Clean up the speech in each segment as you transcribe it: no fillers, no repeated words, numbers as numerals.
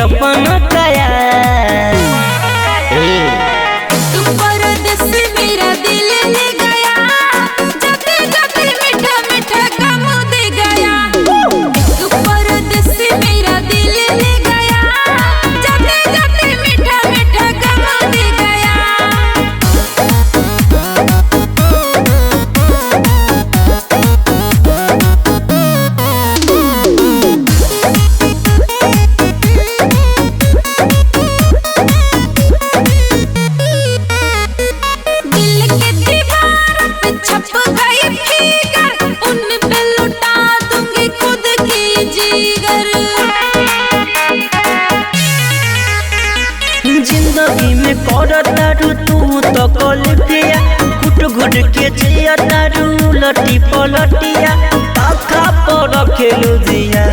अपन काया तू परदेस मेरा दिल ले गया, जाते जाते मीठा मीठा गम दे गया। तू परदेस मेरा दिल ले गया, जाते जाते मीठा मीठा गम दे गया। जिंदगी में करतारू तू तो कलिपिया, घुट घुट के जिया तारू लटी पलटिया, पाखा पर खेलू दिया।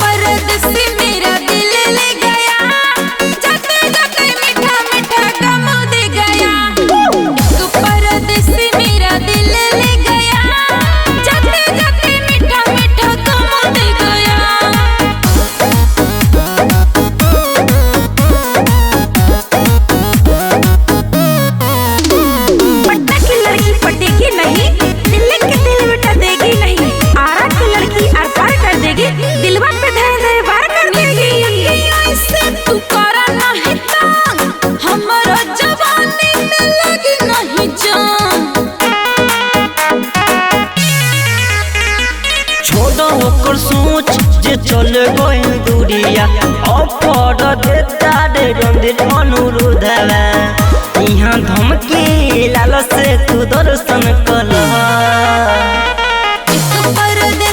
परदेस मेरा दिल ले गया, जाते जाते मीठा मीठा गम दे गया। तू परदेस मेरा दिल ले गया, जाते जाते मीठा मीठा गम दे गया। पटना की लड़की पटेगी नहीं, दिल्ली के दिल मिटा देगी नहीं, आरा की लड़की आर पार कर देगी, दिलवा पे धरे धरे वार कर देगी। ऐसे तू करा नहीं तंग, हमारा जवानी में लगी नहीं जान। छोड़ो ओकर सोच जे चल गई दूरिया, ऑफर देता रे रंदिर अनुरोधवा। यहाँ धमकी लाल से तू दर्शन कला। परदेस